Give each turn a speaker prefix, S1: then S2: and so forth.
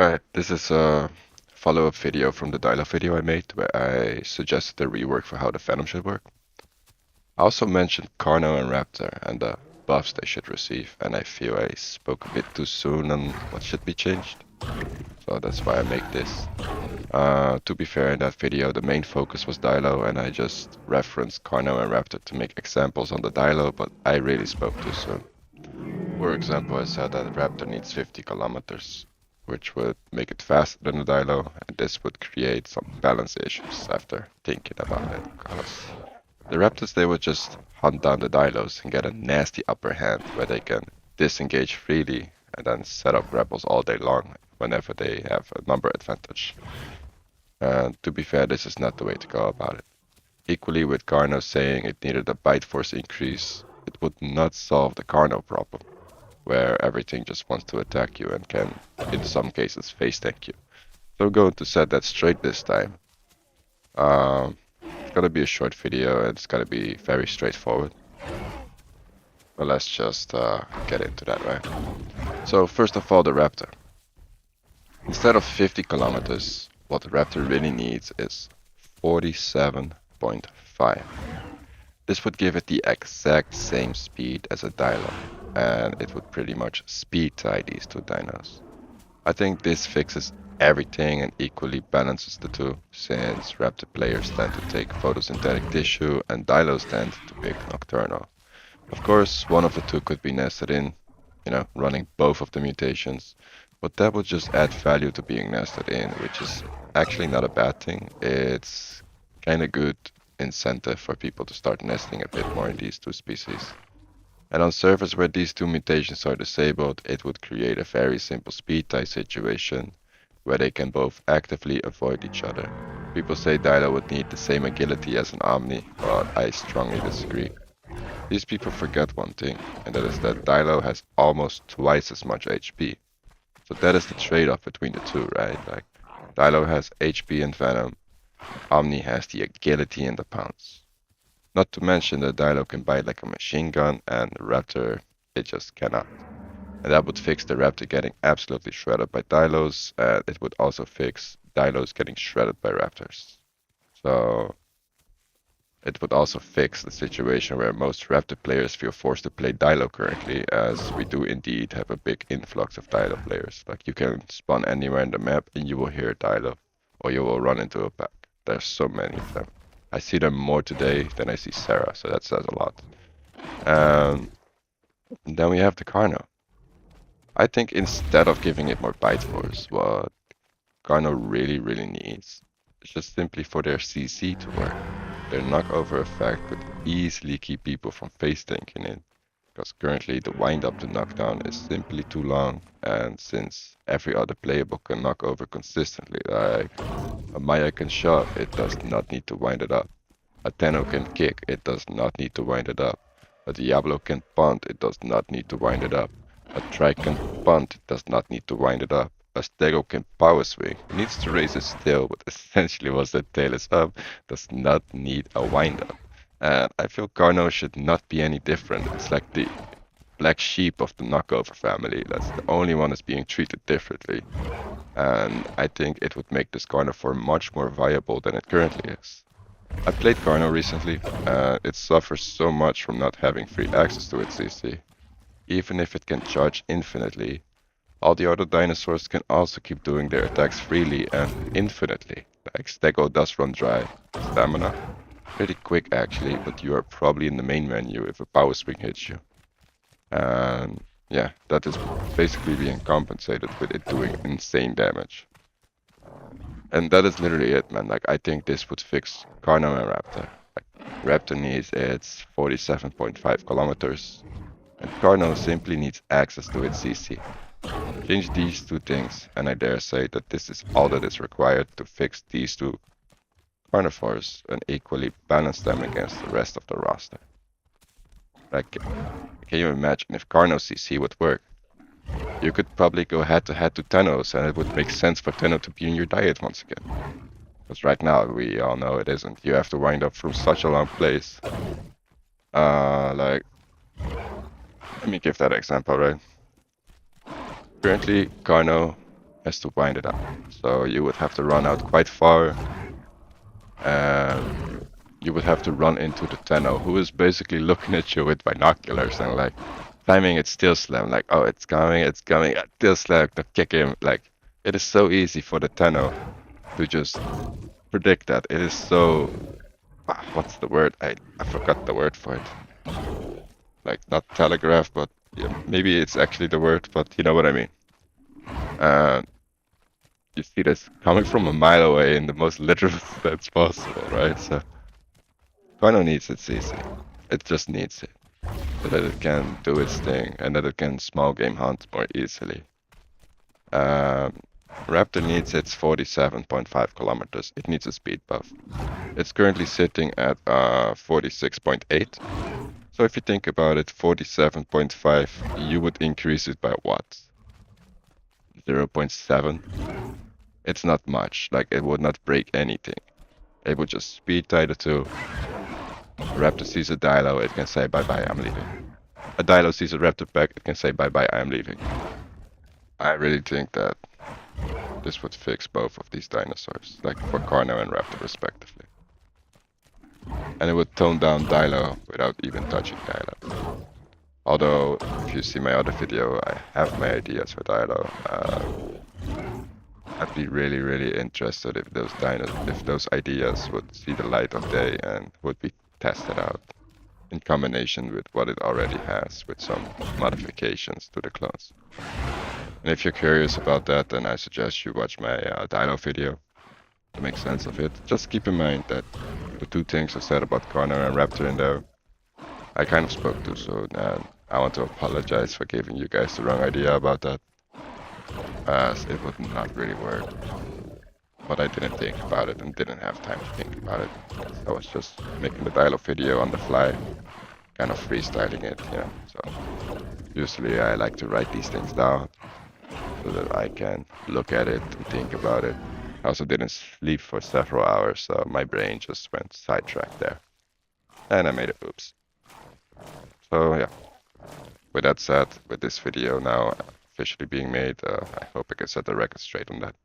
S1: Alright, this is a follow-up video from the Dilo video I made where I suggested the rework for how the Phantom should work. I also mentioned Carno and Raptor and the buffs they should receive, and I feel I spoke a bit too soon on what should be changed. So that's why I make this. To be fair, in that video the main focus was Dilo, and I just referenced Carno and Raptor to make examples on the Dilo, but I really spoke too soon. For example, I said that Raptor needs 50 kilometers, which would make it faster than the Dilo, and this would create some balance issues after thinking about it, because the Raptors, they would just hunt down the Dilos and get a nasty upper hand where they can disengage freely and then set up rebels all day long whenever they have a number advantage. And to be fair, this is not the way to go about it. Equally, with Carno saying it needed a bite force increase, it would not solve the Carno problem, where everything just wants to attack you and can, in some cases, face tank you. So I'm going to set that straight this time. It's gonna be a short video and it's gonna be very straightforward. But let's just get into that, right? So first of all, the Raptor. Instead of 50 kilometers, what the Raptor really needs is 47.5. This would give it the exact same speed as a Dilo, and it would pretty much speed tie these two dinos. I think this fixes everything and equally balances the two, since Raptor players tend to take photosynthetic tissue and Dilos tend to pick Nocturnal. Of course, one of the two could be nested in, running both of the mutations, but that would just add value to being nested in, which is actually not a bad thing. It's kinda good incentive for people to start nesting a bit more in these two species. And on servers where these two mutations are disabled, it would create a very simple speed tie situation where they can both actively avoid each other. People say Dilo would need the same agility as an Omni, but I strongly disagree. These people forget one thing, and that is that Dilo has almost twice as much HP. So that is the trade-off between the two, right? Like, Dilo has HP and Venom, Omni has the agility and the pounce. Not to mention that Dilo can bite like a machine gun, and the Raptor, it just cannot. And that would fix the Raptor getting absolutely shredded by Dilos, and it would also fix Dilos getting shredded by Raptors. So it would also fix the situation where most Raptor players feel forced to play Dilo currently, as we do indeed have a big influx of Dilo players. Like, you can spawn anywhere in the map and you will hear Dilo, or you will run into a pack. There's so many of them. I see them more today than I see Sarah, so that says a lot. Then we have the Carno. I think instead of giving it more bite force, what Carno really needs is just simply for their CC to work. Their knockover effect could easily keep people from face tanking it, because currently the wind up to knockdown is simply too long, and since every other playable can knock over consistently, like a Maya can shove, it does not need to wind it up. A Tenno can kick, it does not need to wind it up. A Diablo can punt, it does not need to wind it up. A Trike can punt, it does not need to wind it up. A Stego can power swing, needs to raise his tail, but essentially once the tail is up, does not need a wind up. And I feel Carno should not be any different. It's like the black sheep of the knockover family. That's the only one that's being treated differently. And I think it would make this carnivore much more viable than it currently is. I played Carno recently, and it suffers so much from not having free access to its CC. Even if it can charge infinitely, all the other dinosaurs can also keep doing their attacks freely and infinitely. Like, Stego does run dry. Stamina, pretty quick actually, but you are probably in the main menu if a power swing hits you. And yeah, that is basically being compensated with it doing insane damage. And that is literally it, man. Like, I think this would fix Carno and Raptor. Like, Raptor needs its 47.5 kilometers, and Carno simply needs access to its CC. Change these two things, and I dare say that this is all that is required to fix these two carnivores and equally balance them against the rest of the roster. Like, can you imagine if Carno CC would work? You could probably go head-to-head to Tennos, and it would make sense for Tenno to be in your diet once again. Because right now, we all know it isn't. You have to wind up from such a long place. Let me give that example, right? Currently, Carno has to wind it up. So you would have to run out quite far, and you would have to run into the Tenno, who is basically looking at you with binoculars and like timing it still slam, like, oh, it's coming, still slam, to kick him. Like, it is so easy for the Tenno to just predict that. It is so, what's the word? I forgot the word for it. Like, not telegraph, but yeah, maybe it's actually the word, but you know what I mean. You see this coming from a mile away in the most literal sense possible, right? So Carno needs its CC. It just needs it so that it can do its thing and that it can small game hunt more easily. Raptor needs its 47.5 kilometers. It needs a speed buff. It's currently sitting at 46.8. So if you think about it, 47.5, you would increase it by what? 0.7? It's not much. Like, it would not break anything. It would just speed tie the two. Raptor sees a Dilo, it can say bye-bye, I'm leaving. A Dilo sees a Raptor pack, it can say bye-bye, I'm leaving. I really think that this would fix both of these dinosaurs, like for Carno and Raptor respectively. And it would tone down Dilo without even touching Dilo. Although, if you see my other video, I have my ideas for Dilo. I'd be really, really interested if those ideas would see the light of day and would be tested out in combination with what it already has, with some modifications to the clones. And if you're curious about that, then I suggest you watch my Dilo video to make sense of it. Just keep in mind that the two things I said about Carno and Raptor in there, I kind of spoke to, so I want to apologize for giving you guys the wrong idea about that, as it would not really work. But I didn't think about it and didn't have time to think about it. I was just making the Dilo video on the fly, kind of freestyling it, you know. So usually I like to write these things down so that I can look at it and think about it. I also didn't sleep for several hours, so my brain just went sidetracked there. And I made a oops. So yeah, with that said, with this video now officially being made, I hope I can set the record straight on that.